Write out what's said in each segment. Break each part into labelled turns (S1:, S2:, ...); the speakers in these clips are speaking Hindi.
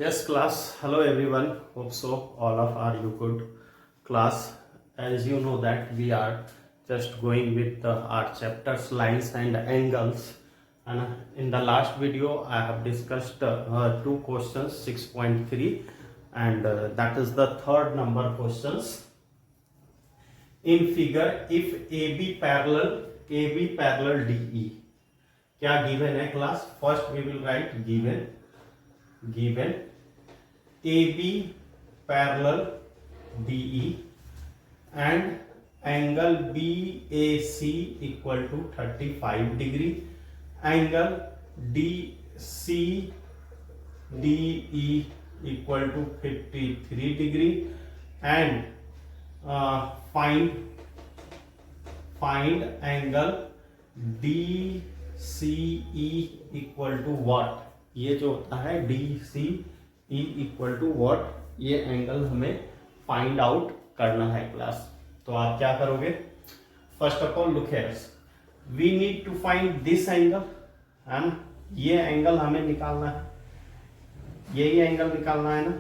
S1: Yes, class. Hello, everyone. Hope so. All of are you good, class. As you know that we are just going with our chapters, lines and angles. And in the last video, I have discussed two questions, 6.3, and that is the third number questions. In figure, if AB parallel DE, क्या given है class? First we will write given AB parallel DE and angle BAC equal to 35 degree, angle DCDE equal to 53 degree, and find angle DCE equal to what. ये जो होता है DCE इक्वल टू वॉट, ये एंगल हमें फाइंड आउट करना है क्लास. तो आप क्या करोगे? First of all look here, we need to find this angle and ये एंगल हमें निकालना है, यही एंगल निकालना है ना.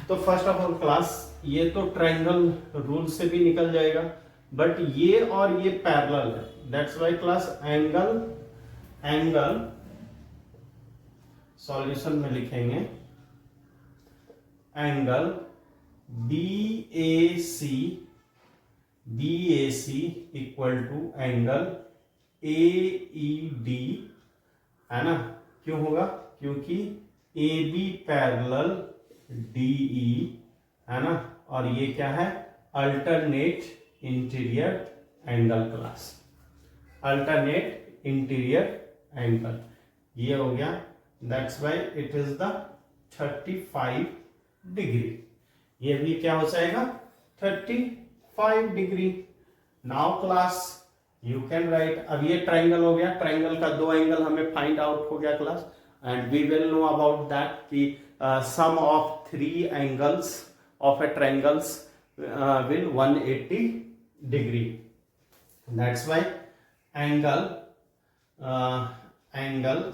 S1: तो फर्स्ट ऑफ ऑल क्लास, ये तो ट्रायंगल रूल से भी निकल जाएगा, बट ये और ये पैरेलल है. That's why class angle solution में लिखेंगे angle BAC equal to angle AED है ना. क्यों होगा? क्योंकि AB पैरेलल DE है ना, और ये क्या है? Alternate interior angle class, alternate interior angle ये हो गया. That's why it is the 35 degree. ये भी क्या हो जाएगा? 35 degree. Now class you can write, अब ये ट्राइंगल हो गया, ट्राइंगल का दो एंगल हमें फाइंड आउट हो गया class, and we will know about that कि sum of three angles of a triangles will 180 degree. That's why angle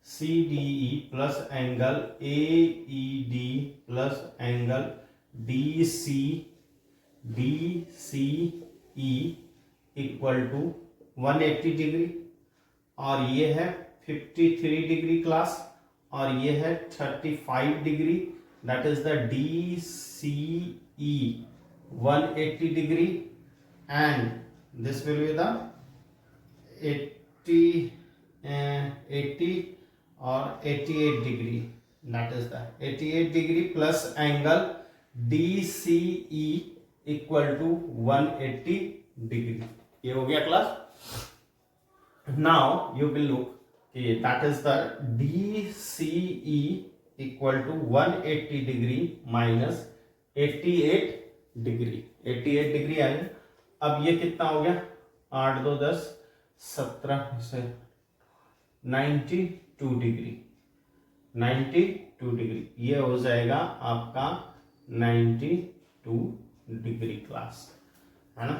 S1: CDE plus angle AED plus angle DCE equal to 180 degree, और ये है 53 डिग्री क्लास, और ये है 35 degree. That is the DCE 180 degree, and this will be the 80 और 88 degree. That is the 88 degree plus angle DCE equal to 180 degree. ये हो गया class. Now you will look कि that is the DCE equal to 180 degree minus 88 degree. 88 degree आएगा. अब ये कितना हो गया? 8 2 10 17 से 92 डिग्री. 92 डिग्री ये हो जाएगा आपका 92 डिग्री क्लास, है ना.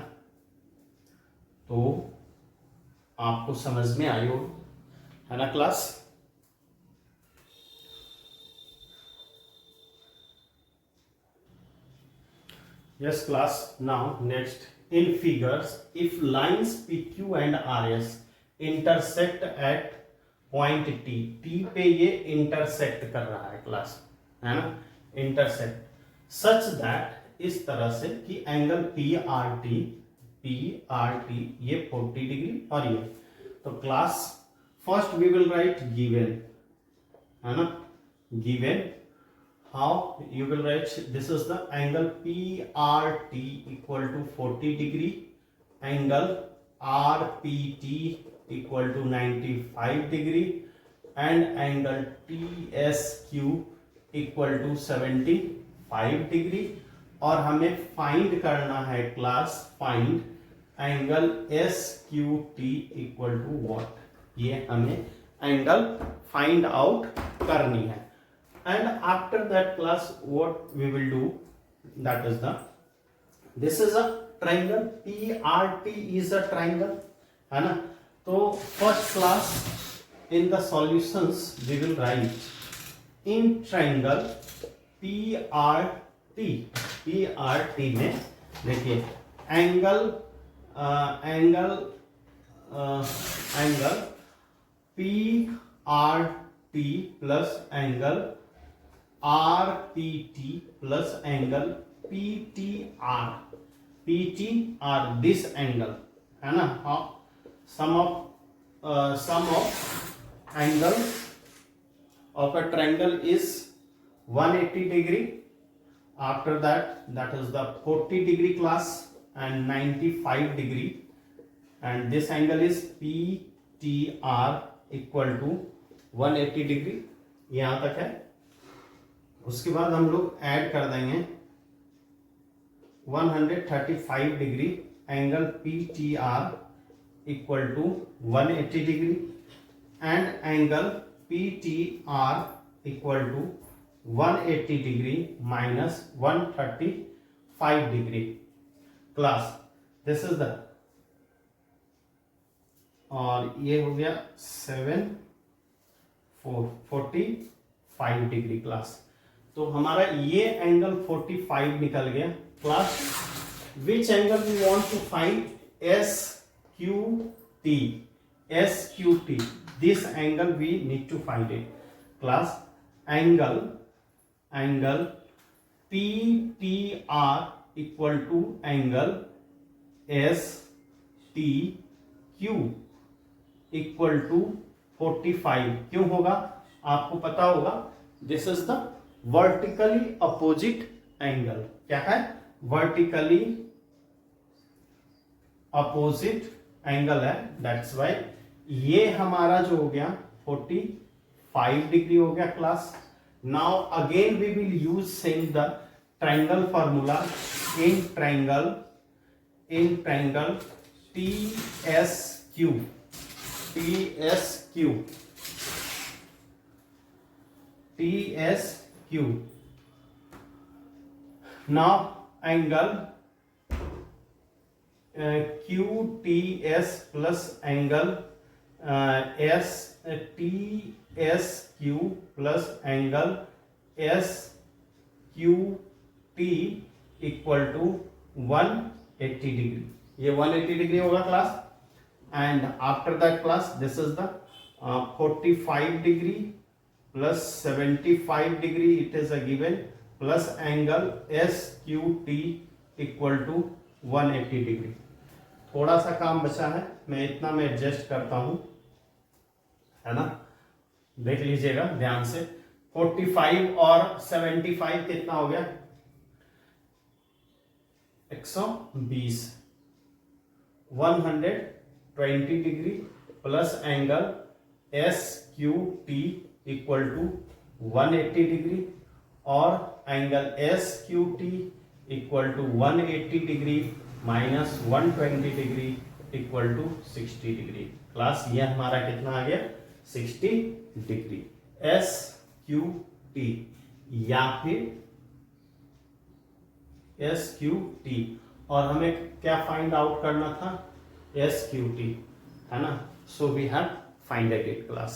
S1: तो आपको समझ में आई हो, है ना class. Yes class. Now next, in figures, if lines PQ and RS intersect at point T पे ये intersect कर रहा है क्लास, है ना, intersect such that, इस तरह से कि एंगल PRT ये 40 डिग्री और ये. तो class first we will write given, है ना, given. How you will write? This is the angle PRT equal to 40 degree, angle RPT equal to 95 degree, and angle TSQ equal to 75 degree. और हमें फाइंड करना है class, find angle SQT equal to what. ये हमें एंगल फाइंड आउट करनी है. And after that class, what we will do, that is this is a triangle, PRT is a triangle, है ना. तो first class in the solutions we will write in triangle PRT में देखिए angle PRT plus angle RPT plus angle PTR this angle है ना, sum of angle of a triangle is 180 degree. After that is the 40 degree class and 95 degree, and this angle is PTR equal to 180 degree. यहाँ तक है. उसके बाद हम लोग ऐड कर देंगे 135 degree angle PTR equal to 180 degree and angle PTR equal to 180 degree minus 135 degree. Class, this is the, और ये हो गया 45 डिग्री क्लास. तो हमारा ये एंगल 45 निकल गया. Class, which angle we want to find? SQT. This angle we need to find it. Class, angle PTR equal to angle STQ equal to 45. क्यों होगा? आपको पता होगा, this is the vertically opposite angle. क्या है? Vertically opposite angle है. That's why ये हमारा जो हो गया 45 डिग्री हो गया class. Now again we will use same the triangle formula in triangle TSQ. Now angle QTS plus angle STSQ plus angle SQT equal to 180 degree. ये 180 डिग्री होगा class. And after that class this is the 45 degree plus 75 degree it is a given plus angle SQT equal to 180 degree. थोड़ा सा काम बचा है, मैं इतना में एडजस्ट करता हूं, है ना. देख लीजिएगा ध्यान से. 45 और 75 कितना हो गया? 120. 120 degree plus angle SQT equal to 180 degree और angle SQT equal to 180 degree minus 120 degree equal to 60 degree. Class ये हमारा कितना आ गया? 60 डिग्री. SQT या फिर SQT. और हमें क्या फाइंड आउट करना था? SQT, है ना. So we have finded it class.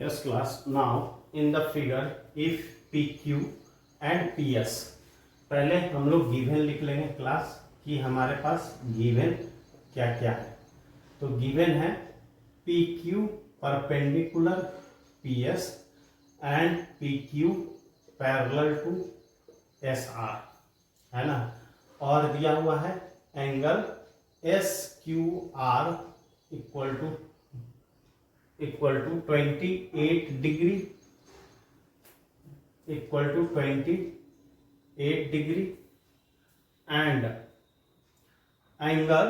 S1: Yes class. Now in the figure if PQ and PS, पहले हम लोग गिवन लिख लेंगे क्लास कि हमारे पास गिवन क्या क्या है. तो गिवन है PQ perpendicular PS and PQ parallel to SR, है ना. और दिया हुआ है angle SQR equal to 28 degree and angle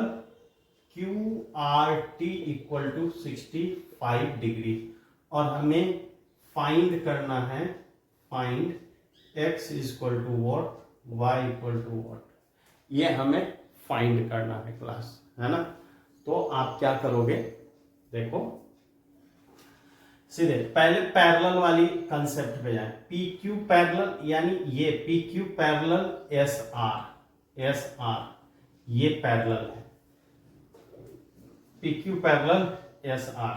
S1: QRT equal to 65 degree. और हमें फाइंड करना है, find x equal to what, y equal to what. ये हमें फाइंड करना है क्लास, है ना. तो आप क्या करोगे? देखो सीधे पहले पैरेलल वाली कंसेप्ट पे जाए. PQ पैरेलल यानी ये PQ पैरेलल SR ये पैरेलल है, P Q parallel S are.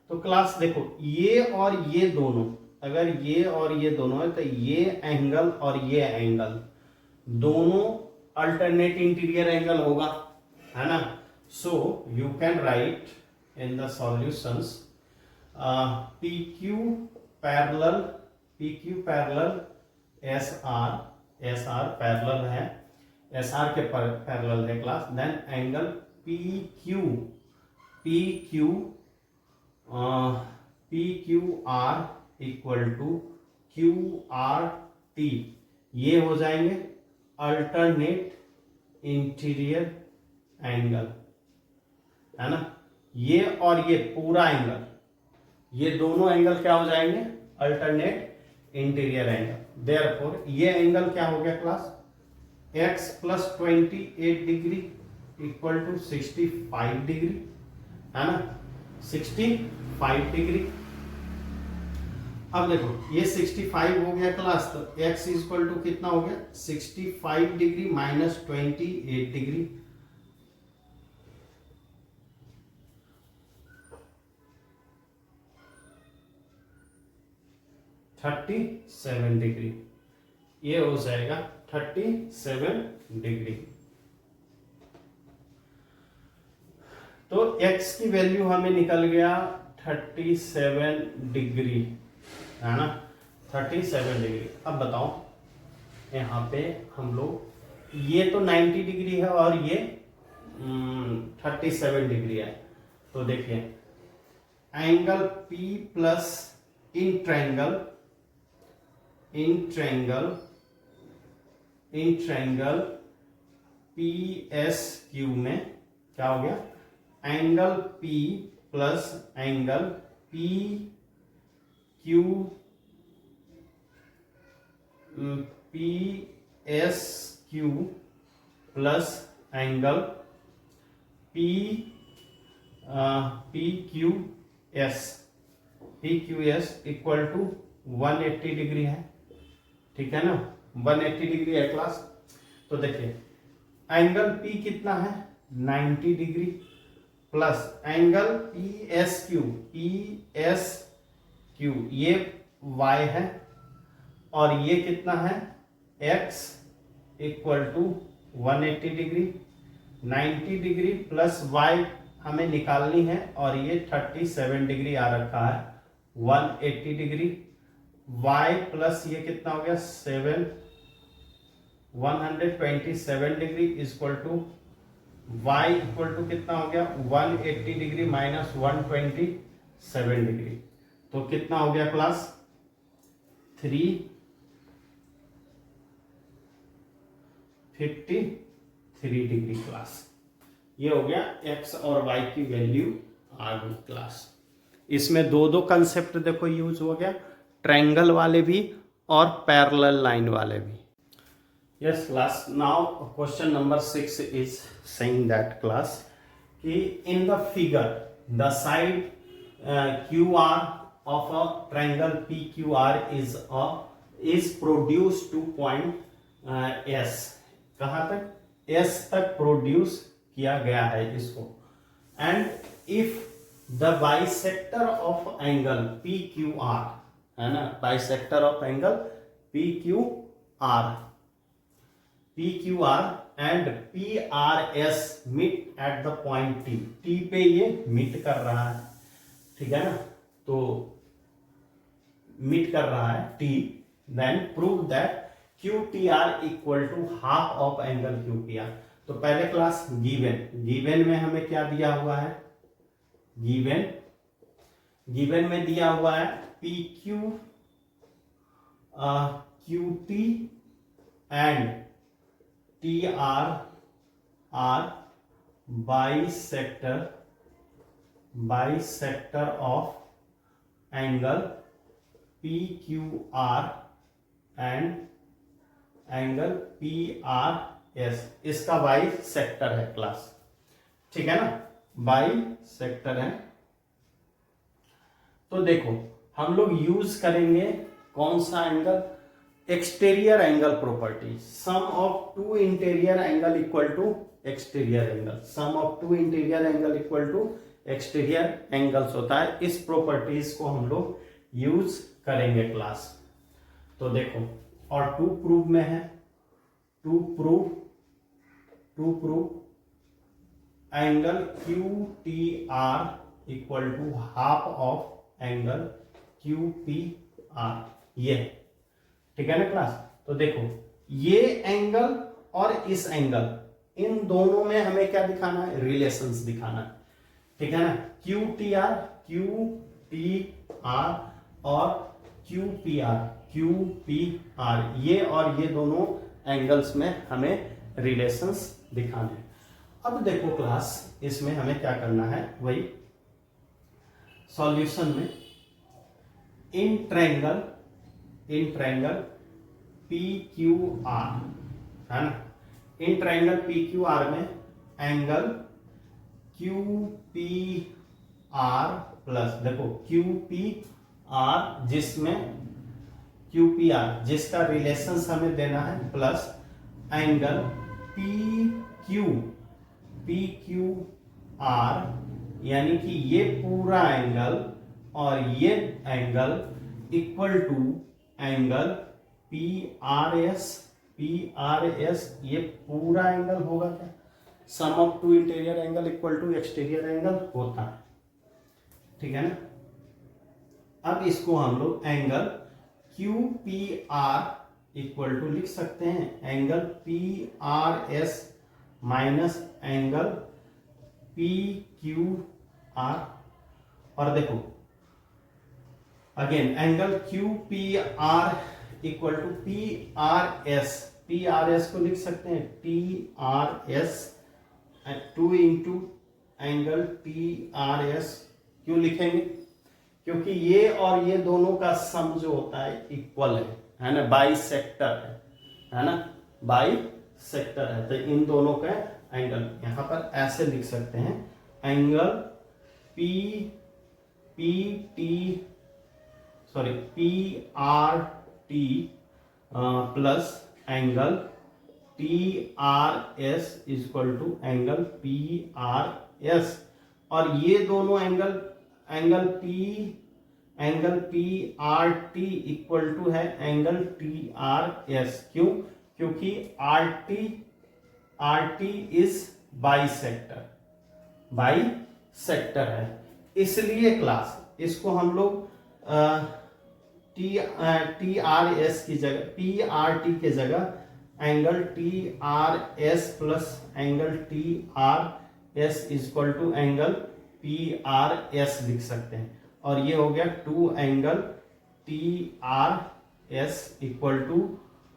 S1: तो क्लास देखो ये और ये दोनों, अगर ये और ये दोनों है तो ये एंगल और ये एंगल दोनों अल्टरनेट इंटीरियर एंगल होगा, है ना। So you can write in the solutions P Q parallel S R parallel है, एस आर के पैरेलल है class. Then angle P Q R equal to Q R T, ये हो जाएंगे अल्टरनेट इंटीरियर एंगल, है ना। ये और ये पूरा एंगल, ये दोनों एंगल क्या हो जाएंगे, अल्टरनेट इंटीरियर एंगल। देयरफॉर ये एंगल क्या हो गया class, x plus 28 degree equal to 65 degree, है ना, 65 डिग्री। अब देखो ये 65 हो गया क्लास, तो x इक्वल टू कितना हो गया, 65 डिग्री माइनस 28 डिग्री, $37 डिग्री, ये हो जाएगा 37 डिग्री। तो x की वैल्यू हमें निकल गया 37 डिग्री, है ना, 37 डिग्री। अब बताओ यहाँ पे हम लोग, ये तो 90 डिग्री है और ये 37 डिग्री है। तो देखिए angle P plus in triangle P S Q में क्या हो गया, angle P plus angle P S Q plus angle P Q S equal to 180 degree है, ठीक है ना, 180 डिग्री है क्लास। तो देखिए एंगल P कितना है, 90 degree plus angle P S Q ये y है और ये कितना है x equal to 180 degree, 90 degree plus y हमें निकालनी है और ये 37 डिग्री आ रखा है, 180 डिग्री, y प्लस ये कितना हो गया 127 degree equal to y equal to कितना हो गया 180 डिग्री माइनस 127 डिग्री। तो कितना हो गया क्लास 353 डिग्री क्लास। ये हो गया x और y की वैल्यू आ गई क्लास। इसमें दो कंसेप्ट देखो यूज हो गया, ट्रायंगल वाले भी और पैरेलल लाइन वाले भी। Yes class, now question number 6 is saying that class कि in the figure the side QR of a triangle PQR is produced to point S, कहाँ तक, S तक प्रोड्यूस किया गया है इसको। And if the bisector of angle PQR, है ना, bisector of angle PQR and PRS meet at the point T पे ये मीट कर रहा है, ठीक है ना, तो मीट कर रहा है T, then prove that QTR equal to half of angle QPR। तो पहले क्लास गिवन में हमें क्या दिया हुआ है, गिवन में दिया हुआ है PQ QT and TR are bisector of angle PQR and angle PRS, इसका बाइसेक्टर है क्लास, ठीक है ना, बाइसेक्टर है। तो देखो हम लोग यूज करेंगे कौन सा angle, exterior angle property, sum of two interior angle equal to exterior angle, sum of two interior angle equal to exterior angles होता है। इस प्रॉपर्टीज को हम लोग यूज करेंगे क्लास। तो देखो, और टू प्रूव में है, to prove angle Q T R equal to half of angle Q P R, ये ठीक है ना क्लास। तो देखो, ये एंगल और इस एंगल, इन दोनों में हमें क्या दिखाना है, रिलेशंस दिखाना है, ठीक है ना। क्यू टी आर और क्यू पी आर, ये और ये दोनों एंगल्स में हमें रिलेशंस दिखाने हैं। अब देखो क्लास, इसमें हमें क्या करना है, वही सॉल्यूशन में in triangle P Q R, है ना, in triangle P Q R में angle Q P R plus, देखो क्यू पी आर, जिसमें क्यू पी आर जिसका रिलेशंस हमें देना है, plus angle P Q R, यानी कि ये पूरा एंगल और ये angle equal to angle P R S, ये पूरा एंगल होगा क्या, sum of two interior angle equal to exterior angle होता है, ठीक है ना। अब इसको हम लोग angle Q P R equal to लिख सकते हैं angle P R S minus angle P Q R. और देखो again angle Q P R equal to P R S को लिख सकते हैं T R S, 2 into angle T R S. क्यों लिखेंगे, क्योंकि ये और ये दोनों का सम जो होता है इक्वल है ना, बाई सेक्टर है ना, बाई सेक्टर है। तो इन दोनों का एंगल यहां पर ऐसे लिख सकते हैं, angle P R T plus angle T R S equal to angle P R S. और ये दोनों angle P R T equal to है एंगल टी आर एस। क्यों, क्योंकि R T is bisector है, इसलिए क्लास इसको हम लोग टी आर एस की जगह पी आर टी के जगह angle T R S plus angle T R S equal to angle P R S लिख सकते हैं। और ये हो गया 2 angle T R S equal to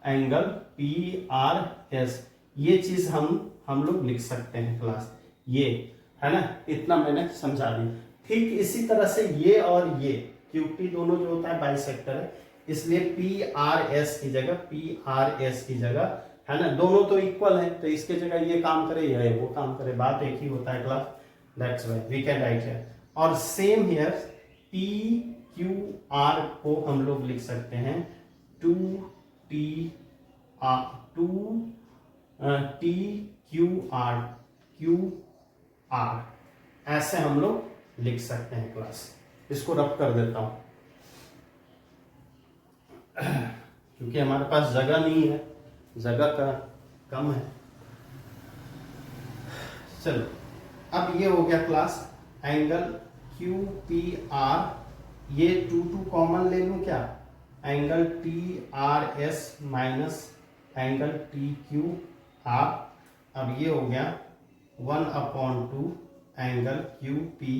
S1: angle P R S. ये चीज हम लोग लिख सकते हैं क्लास, ये है ना, इतना मैंने समझा दिया। ठीक इसी तरह से ये और ये क्यूटी दोनों जो होता है बाइसेक्टर है, इसलिए पी आर एस की जगह है ना, दोनों तो इक्वल है, तो इसके जगह ये काम करे या वो काम करे, बात एक ही होता है class, that's why we can write here. और same here P Q R को हम लोग लिख सकते हैं 2 टी क्यू आर, ऐसे हम लोग लिख सकते हैं क्लास। इसको रब कर देता हूं क्योंकि हमारे पास जगह नहीं है, जगह का कम है। चलो, अब ये हो गया class angle Q P R, ये 2 कॉमन ले लूं क्या, angle T R S minus angle T Q R. अब ये हो गया 1/2 angle Q P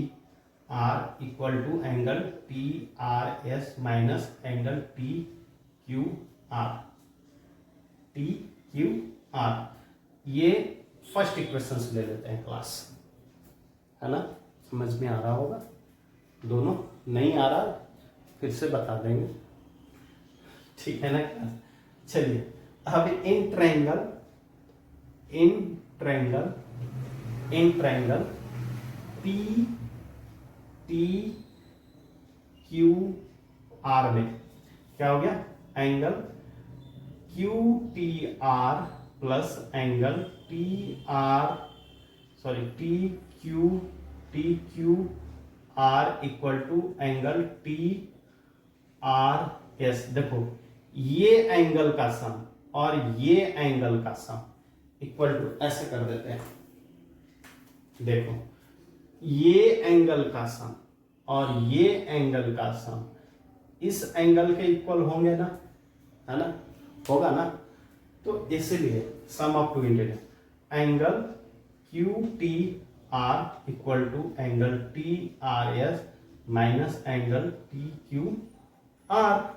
S1: R equal to angle T R S minus angle T Q R. ये फर्स्ट इक्वेशन ले लेते हैं क्लास, है ना, समझ में आ रहा होगा। दोनों नहीं आ रहा फिर से बता देंगे, ठीक है ना क्लास। चलिए, अब in triangle P T Q R में क्या हो गया, angle Q T R plus angle T R T Q R equal to angle T R S. देखो ये एंगल का सम और ये एंगल का सम इक्वल टू, ऐसे कर देते हैं। देखो ये एंगल का सम और ये एंगल का सम इस एंगल के इक्वल होंगे ना, है ना, होगा ना। तो इसलिए sum of two interior angle Q T R equal to angle T R S minus angle T Q R.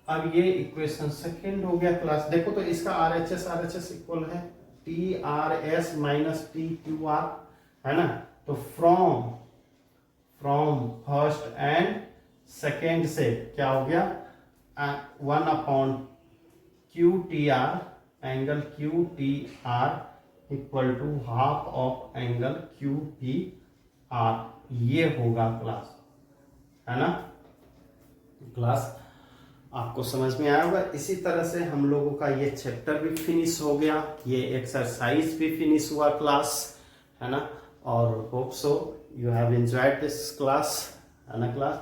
S1: अब ये इक्वेशन सेकेंड हो गया क्लास। देखो तो इसका आर एच एस इक्वल है T R S minus T Q R, है ना। तो फ्रॉम फर्स्ट एंड सेकेंड से क्या हो गया, 1 upon Q T R angle Q T R equal to half of angle Q P R. ये होगा क्लास, है ना। क्लास आपको समझ में आया होगा। इसी तरह से हम लोगों का ये चैप्टर भी फिनिश हो गया, ये एक्सरसाइज भी फिनिश हुआ क्लास, है ना। और hope so you have enjoyed this class, है ना class.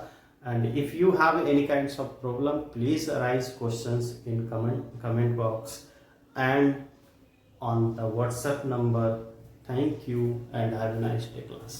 S1: and if you have any kinds of problem, please arise questions in comment box and on the WhatsApp number. Thank you and have a nice day class.